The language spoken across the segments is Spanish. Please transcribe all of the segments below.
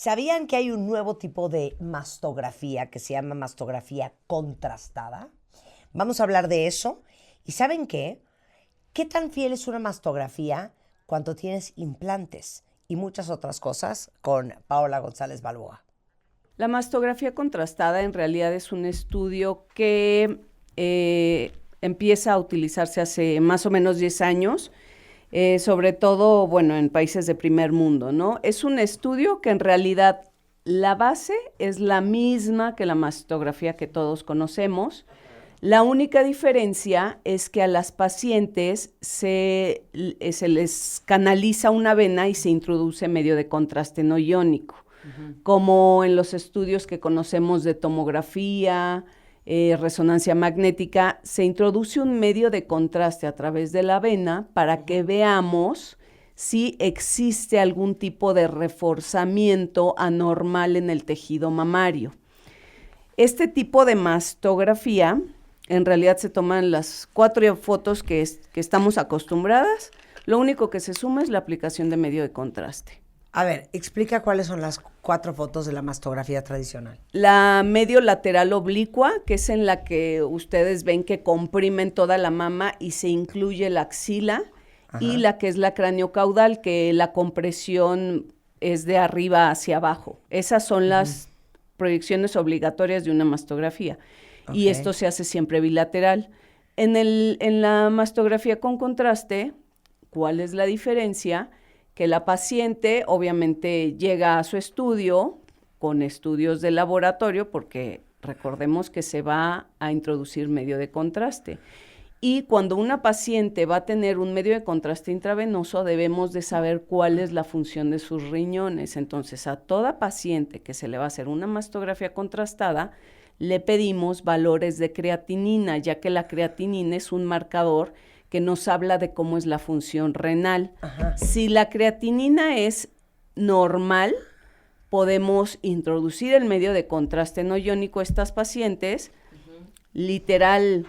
¿Sabían que hay un nuevo tipo de mastografía que se llama mastografía contrastada? Vamos a hablar de eso. ¿Y saben qué? ¿Qué tan fiel es una mastografía cuando tienes implantes? Y muchas otras cosas con Paola González Balboa. La mastografía contrastada en realidad es un estudio que empieza a utilizarse hace más o menos 10 años, sobre todo, bueno, en países de primer mundo, ¿no? Es un estudio que en realidad la base es la misma que la mastografía que todos conocemos. La única diferencia es que a las pacientes se les canaliza una vena y se introduce medio de contraste no iónico, como en los estudios que conocemos de tomografía, resonancia magnética, se introduce un medio de contraste a través de la vena para que veamos si existe algún tipo de reforzamiento anormal en el tejido mamario. Este tipo de mastografía, en realidad se toman las 4 fotos que estamos acostumbradas, lo único que se suma es la aplicación de medio de contraste. A ver, explica cuáles son las 4 fotos de la mastografía tradicional. La medio lateral oblicua, que es en la que ustedes ven que comprimen toda la mama y se incluye la axila. Ajá. Y la que es la craniocaudal, que la compresión es de arriba hacia abajo. Esas son las proyecciones obligatorias de una mastografía. Okay. Y esto se hace siempre bilateral. En la mastografía con contraste, ¿cuál es la diferencia? Que la paciente obviamente llega a su estudio con estudios de laboratorio, porque recordemos que se va a introducir medio de contraste. Y cuando una paciente va a tener un medio de contraste intravenoso, debemos de saber cuál es la función de sus riñones. Entonces, a toda paciente que se le va a hacer una mastografía contrastada, le pedimos valores de creatinina, ya que la creatinina es un marcador que nos habla de cómo es la función renal. Ajá. Si la creatinina es normal, podemos introducir el medio de contraste no iónico a estas pacientes, literal,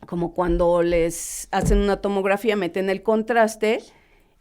como cuando les hacen una tomografía, meten el contraste.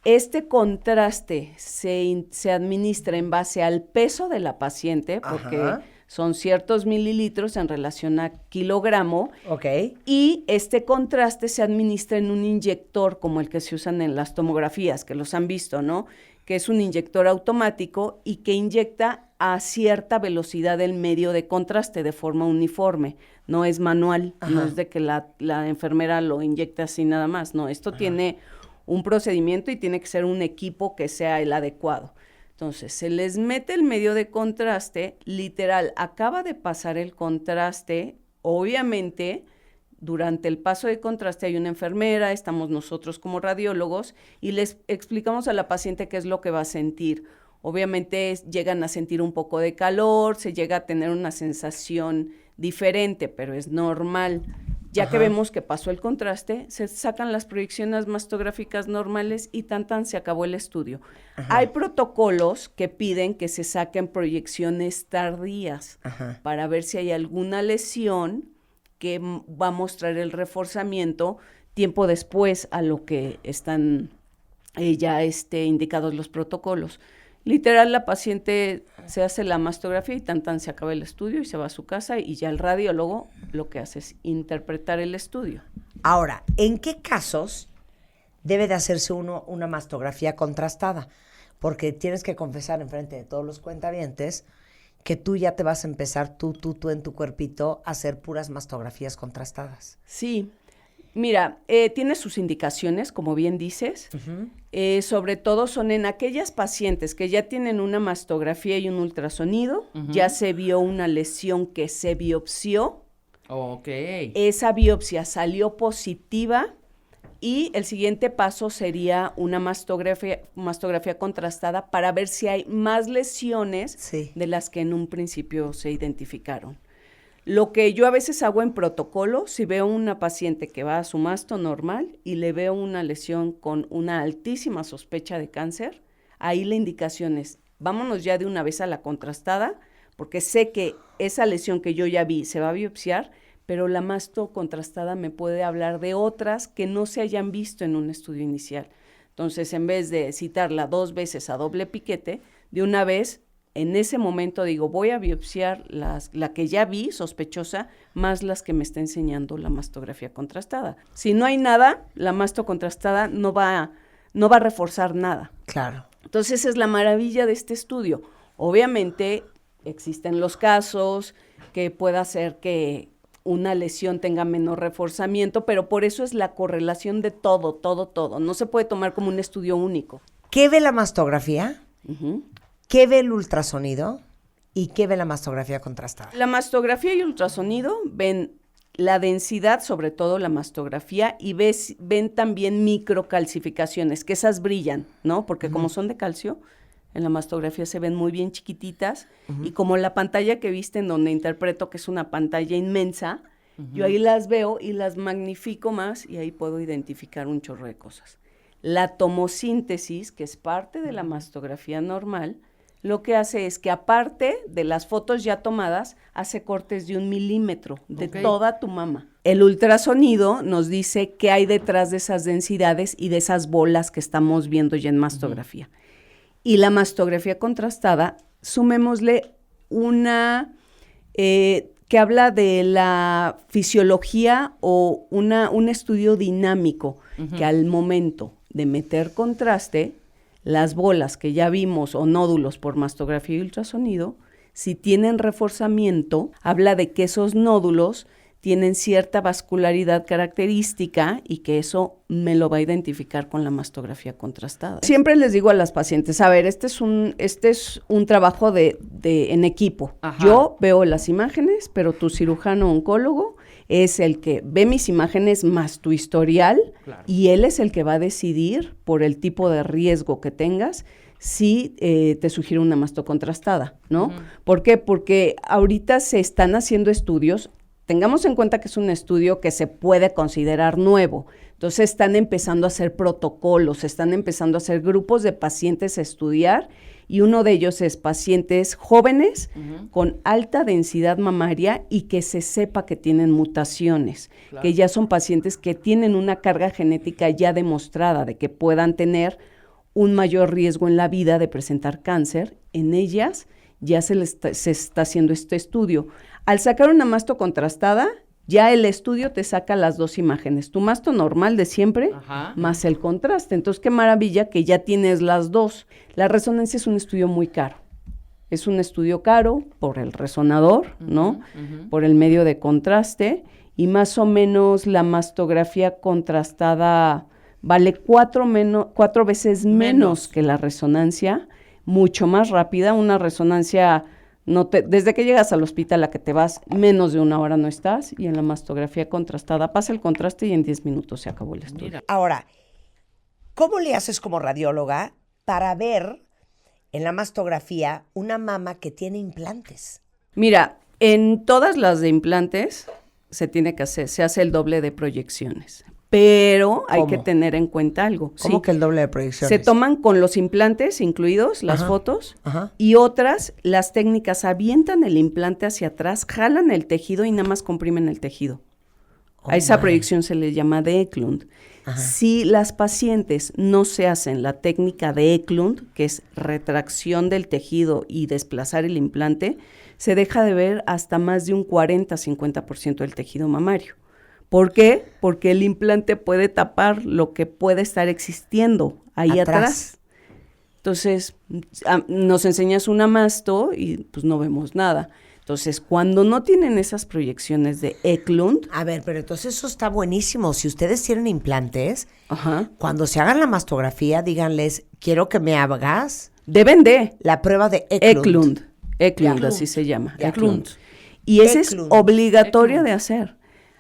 Este contraste se administra en base al peso de la paciente, porque Ajá. son ciertos mililitros en relación a kilogramo. Okay. Y este contraste se administra en un inyector como el que se usan en las tomografías, que los han visto, ¿no? Que es un inyector automático y que inyecta a cierta velocidad el medio de contraste de forma uniforme. No es manual, Ajá. no es de que la enfermera lo inyecte así nada más. No, esto Ajá. tiene un procedimiento y tiene que ser un equipo que sea el adecuado. Entonces, se les mete el medio de contraste, literal, acaba de pasar el contraste, obviamente, durante el paso de contraste hay una enfermera, estamos nosotros como radiólogos y les explicamos a la paciente qué es lo que va a sentir. Obviamente llegan a sentir un poco de calor, se llega a tener una sensación diferente, pero es normal. Ya Ajá. que vemos que pasó el contraste, se sacan las proyecciones mastográficas normales y tan se acabó el estudio. Ajá. Hay protocolos que piden que se saquen proyecciones tardías Ajá. para ver si hay alguna lesión que va a mostrar el reforzamiento tiempo después a lo que están ya indicados los protocolos. Literal, la paciente se hace la mastografía y tan se acaba el estudio y se va a su casa y ya el radiólogo lo que hace es interpretar el estudio. Ahora, ¿en qué casos debe de hacerse uno una mastografía contrastada? Porque tienes que confesar enfrente de todos los cuentavientes que tú ya te vas a empezar, tú en tu cuerpito, a hacer puras mastografías contrastadas. Sí. Mira, tiene sus indicaciones, como bien dices, sobre todo son en aquellas pacientes que ya tienen una mastografía y un ultrasonido, ya se vio una lesión que se biopsió, esa biopsia salió positiva y el siguiente paso sería una mastografía contrastada para ver si hay más lesiones sí. de las que en un principio se identificaron. Lo que yo a veces hago en protocolo, si veo una paciente que va a su masto normal y le veo una lesión con una altísima sospecha de cáncer, ahí la indicación es, vámonos ya de una vez a la contrastada, porque sé que esa lesión que yo ya vi se va a biopsiar, pero la masto contrastada me puede hablar de otras que no se hayan visto en un estudio inicial. Entonces, en vez de citarla 2 veces a doble piquete, de una vez en ese momento digo, voy a biopsiar la que ya vi, sospechosa, más las que me está enseñando la mastografía contrastada. Si no hay nada, la masto contrastada no va a reforzar nada. Claro. Entonces, esa es la maravilla de este estudio. Obviamente, existen los casos que pueda hacer que una lesión tenga menor reforzamiento, pero por eso es la correlación de todo. No se puede tomar como un estudio único. ¿Qué ve la mastografía? Uh-huh. ¿Qué ve el ultrasonido? ¿Y qué ve la mastografía contrastada? La mastografía y ultrasonido ven la densidad, sobre todo la mastografía, y ven también microcalcificaciones, que esas brillan, ¿no? Porque como son de calcio, en la mastografía se ven muy bien chiquititas, y como la pantalla que viste en donde interpreto que es una pantalla inmensa, yo ahí las veo y las magnifico más, y ahí puedo identificar un chorro de cosas. La tomosíntesis, que es parte de la mastografía normal, lo que hace es que aparte de las fotos ya tomadas, hace cortes de 1 milímetro de toda tu mama. El ultrasonido nos dice qué hay detrás de esas densidades y de esas bolas que estamos viendo ya en mastografía. Y la mastografía contrastada, sumémosle una que habla de la fisiología o un estudio dinámico que al momento de meter contraste, las bolas que ya vimos o nódulos por mastografía y ultrasonido, si tienen reforzamiento, habla de que esos nódulos tienen cierta vascularidad característica y que eso me lo va a identificar con la mastografía contrastada. Siempre les digo a las pacientes, a ver, este es un trabajo en equipo. Ajá. Yo veo las imágenes, pero tu cirujano oncólogo es el que ve mis imágenes más tu historial, claro, y él es el que va a decidir por el tipo de riesgo que tengas si te sugiere una masto contrastada, ¿no? Uh-huh. ¿Por qué? Porque ahorita se están haciendo estudios. Tengamos en cuenta que es un estudio que se puede considerar nuevo. Entonces están empezando a hacer protocolos, están empezando a hacer grupos de pacientes a estudiar, y uno de ellos es pacientes jóvenes con alta densidad mamaria y que se sepa que tienen mutaciones, claro, que ya son pacientes que tienen una carga genética ya demostrada de que puedan tener un mayor riesgo en la vida de presentar cáncer. En ellas ya se está haciendo este estudio. Al sacar una masto contrastada, ya el estudio te saca las 2 imágenes, tu masto normal de siempre, ajá, más el contraste. Entonces, qué maravilla que ya tienes las 2. La resonancia es un estudio muy caro. Es un estudio caro por el resonador, ¿no? Por el medio de contraste, y más o menos la mastografía contrastada vale 4 veces menos que la resonancia, mucho más rápida. Una resonancia, desde que llegas al hospital a que te vas, menos de 1 hora no estás, y en la mastografía contrastada pasa el contraste y en 10 minutos se acabó el estudio. Mira. Ahora, ¿cómo le haces como radióloga para ver en la mastografía una mama que tiene implantes? Mira, en todas las de implantes se hace el doble de proyecciones. Pero hay que tener en cuenta algo. ¿Cómo sí, que el doble de proyecciones? Se toman con los implantes incluidos, las fotos, y otras, las técnicas avientan el implante hacia atrás, jalan el tejido y nada más comprimen el tejido. A esa proyección se le llama de Eklund. Si las pacientes no se hacen la técnica de Eklund, que es retracción del tejido y desplazar el implante, se deja de ver hasta más de un 40-50% del tejido mamario. ¿Por qué? Porque el implante puede tapar lo que puede estar existiendo ahí atrás. Entonces, nos enseñas una masto y pues no vemos nada. Entonces, cuando no tienen esas proyecciones de Eklund... A ver, pero entonces eso está buenísimo. Si ustedes tienen implantes, cuando se hagan la mastografía, díganles, quiero que me hagas... Deben de. La prueba de Eklund. Eklund, así se llama. Eklund. Y ese es obligatorio de hacer.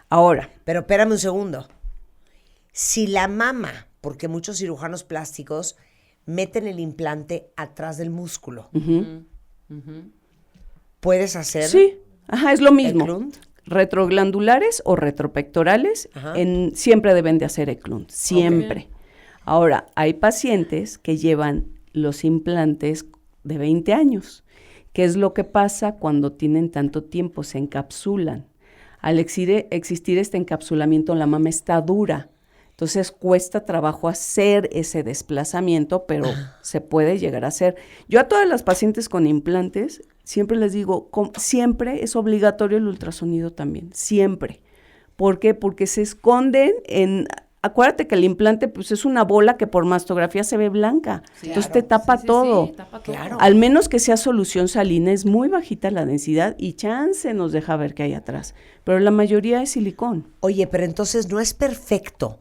Ahora. Pero espérame un segundo. Si la mama, porque muchos cirujanos plásticos meten el implante atrás del músculo, ¿puedes hacer? Sí, es lo mismo. Eklund? Retroglandulares o retropectorales, siempre deben de hacer Eklund, siempre. Okay. Ahora, hay pacientes que llevan los implantes de 20 años. ¿Qué es lo que pasa cuando tienen tanto tiempo? Se encapsulan. Al existir este encapsulamiento, la mama está dura. Entonces cuesta trabajo hacer ese desplazamiento, pero se puede llegar a hacer. Yo a todas las pacientes con implantes siempre les digo, siempre es obligatorio el ultrasonido también, siempre. ¿Por qué? Porque se esconden en... Acuérdate que el implante pues es una bola que por mastografía se ve blanca, sí, entonces te tapa todo. Sí, tapa todo. Claro. Al menos que sea solución salina, es muy bajita la densidad y chance nos deja ver qué hay atrás, pero la mayoría es silicón. Oye, pero entonces no es perfecto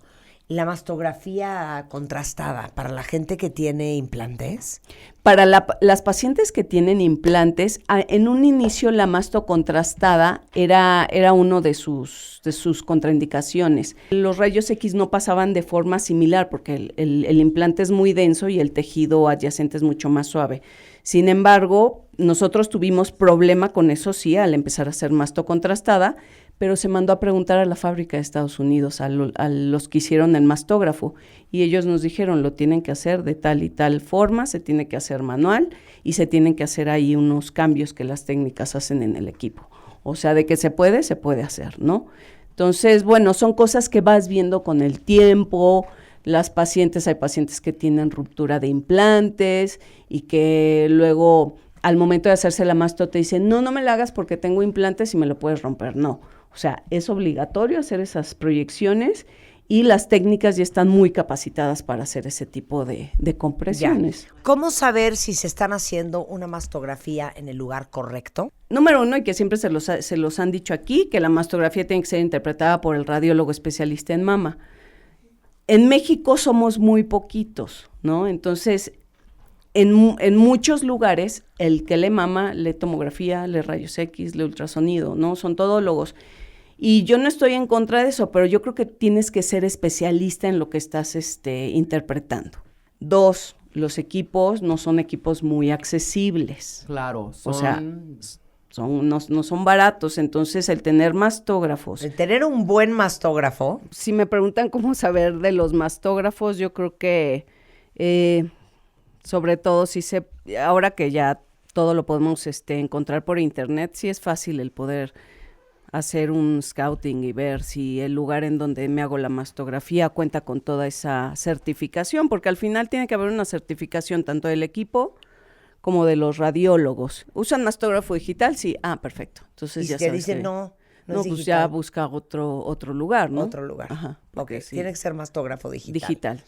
la mastografía contrastada para la gente que tiene implantes. Para las pacientes que tienen implantes, en un inicio la masto contrastada era uno de sus contraindicaciones. Los rayos X no pasaban de forma similar porque el implante es muy denso y el tejido adyacente es mucho más suave. Sin embargo, nosotros tuvimos problema con eso, sí, al empezar a hacer masto contrastada, pero se mandó a preguntar a la fábrica de Estados Unidos, a los que hicieron el mastógrafo, y ellos nos dijeron, lo tienen que hacer de tal y tal forma, se tiene que hacer manual, y se tienen que hacer ahí unos cambios que las técnicas hacen en el equipo. O sea, de que se puede hacer, ¿no? Entonces, bueno, son cosas que vas viendo con el tiempo. Hay pacientes que tienen ruptura de implantes, y que luego, al momento de hacerse la masto, te dicen, no me la hagas porque tengo implantes y me lo puedes romper, no. O sea, es obligatorio hacer esas proyecciones y las técnicas ya están muy capacitadas para hacer ese tipo de compresiones. Ya. ¿Cómo saber si se están haciendo una mastografía en el lugar correcto? Número uno, y que siempre se los han dicho aquí, que la mastografía tiene que ser interpretada por el radiólogo especialista en mama. En México somos muy poquitos, ¿no? Entonces, en muchos lugares, el que lee mama, lee tomografía, lee rayos X, lee ultrasonido, ¿no? Son todólogos. Y yo no estoy en contra de eso, pero yo creo que tienes que ser especialista en lo que estás interpretando. 2, los equipos no son equipos muy accesibles. Claro. O sea, no son baratos, entonces el tener mastógrafos. El tener un buen mastógrafo. Si me preguntan cómo saber de los mastógrafos, yo creo que sobre todo ahora que ya todo lo podemos encontrar por internet, sí es fácil el poder hacer un scouting y ver si el lugar en donde me hago la mastografía cuenta con toda esa certificación, porque al final tiene que haber una certificación tanto del equipo como de los radiólogos. ¿Usan mastógrafo digital? Sí. Ah, perfecto. Entonces ya sabes. Y si te dicen no es pues ya busca otro lugar, ¿no? Otro lugar. Ajá. Ok, sí. Tiene que ser mastógrafo digital. Digital.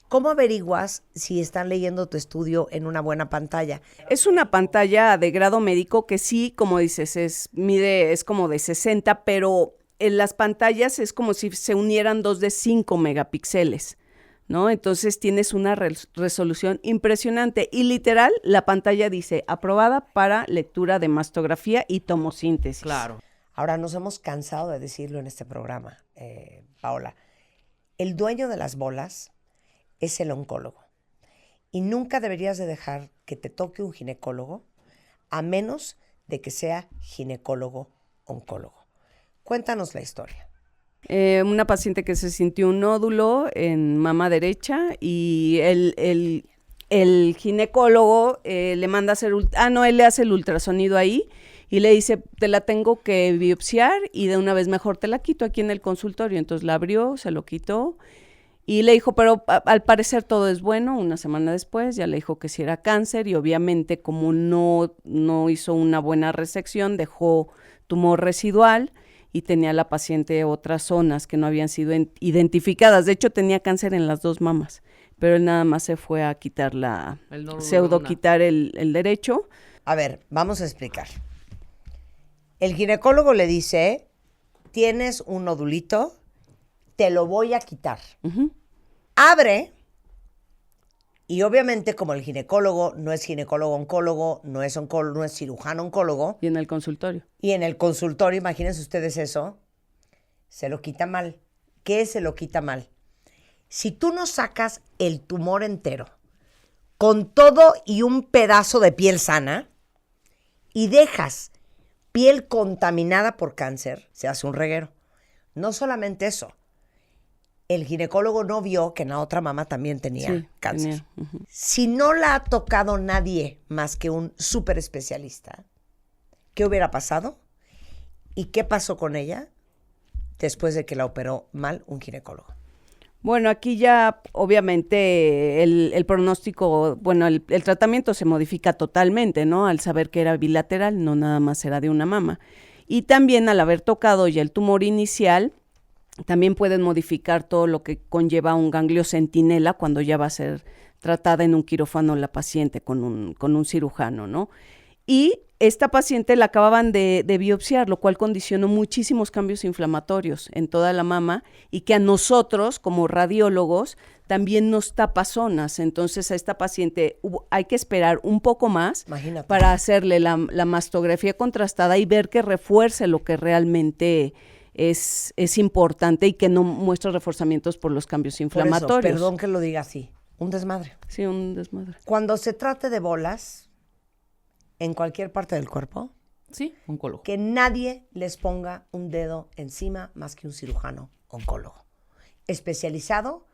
¿Cómo averiguas si están leyendo tu estudio en una buena pantalla? Es una pantalla de grado médico que sí, como dices, es como de 60, pero en las pantallas es como si se unieran 2 de 5 megapíxeles, ¿no? Entonces tienes una resolución impresionante y literal la pantalla dice aprobada para lectura de mastografía y tomosíntesis. Claro. Ahora nos hemos cansado de decirlo en este programa, Paola. El dueño de las bolas es el oncólogo. Y nunca deberías de dejar que te toque un ginecólogo a menos de que sea ginecólogo-oncólogo. Cuéntanos la historia. Una paciente que se sintió un nódulo en mama derecha y el ginecólogo le manda a hacer, él le hace el ultrasonido ahí y le dice, te la tengo que biopsiar y de una vez mejor te la quito aquí en el consultorio. Entonces la abrió, se lo quitó y le dijo, pero al parecer todo es bueno. Una semana después ya le dijo que sí era cáncer y obviamente como no hizo una buena resección, dejó tumor residual y tenía la paciente otras zonas que no habían sido identificadas. De hecho, tenía cáncer en las 2 mamas, pero él nada más se fue a quitar quitar el derecho. A ver, vamos a explicar. El ginecólogo le dice, tienes un nodulito, te lo voy a quitar. Uh-huh. Abre, y obviamente como el ginecólogo no es ginecólogo-oncólogo, no es cirujano-oncólogo. Y en el consultorio. Y en el consultorio, imagínense ustedes eso, se lo quita mal. ¿Qué se lo quita mal? Si tú no sacas el tumor entero, con todo y un pedazo de piel sana, y dejas piel contaminada por cáncer, se hace un reguero. No solamente eso, el ginecólogo no vio que en la otra mama también tenía cáncer. Uh-huh. Si no la ha tocado nadie más que un súper especialista, ¿qué hubiera pasado? ¿Y qué pasó con ella después de que la operó mal un ginecólogo? Bueno, aquí ya obviamente el pronóstico, bueno, el tratamiento se modifica totalmente, ¿no? Al saber que era bilateral, no nada más era de una mama. Y también al haber tocado ya el tumor inicial, también pueden modificar todo lo que conlleva un ganglio centinela cuando ya va a ser tratada en un quirófano la paciente con un cirujano, ¿no? Y esta paciente la acababan de biopsiar, lo cual condicionó muchísimos cambios inflamatorios en toda la mama y que a nosotros, como radiólogos, también nos tapa zonas. Entonces a esta paciente hay que esperar un poco más para hacerle la mastografía contrastada y ver que refuerce lo que realmente es importante y que no muestra reforzamientos por los cambios inflamatorios. Por eso, perdón que lo diga así, un desmadre. Sí, un desmadre. Cuando se trate de bolas, en cualquier parte del cuerpo, sí, oncólogo. Que nadie les ponga un dedo encima más que un cirujano oncólogo, especializado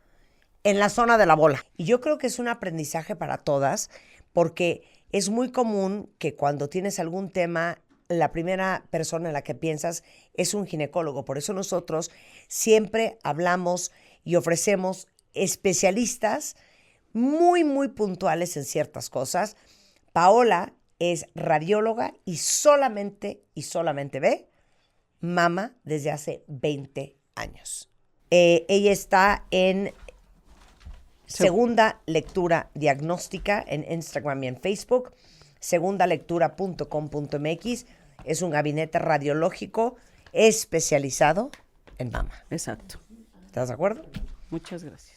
en la zona de la bola. Y yo creo que es un aprendizaje para todas, porque es muy común que cuando tienes algún tema, la primera persona en la que piensas es un ginecólogo. Por eso nosotros siempre hablamos y ofrecemos especialistas muy, muy puntuales en ciertas cosas. Paola es radióloga y solamente ve mama desde hace 20 años. Ella está en Segunda Lectura Diagnóstica en Instagram y en Facebook, segundalectura.com.mx. Es un gabinete radiológico especializado en mama. Exacto. ¿Estás de acuerdo? Muchas gracias.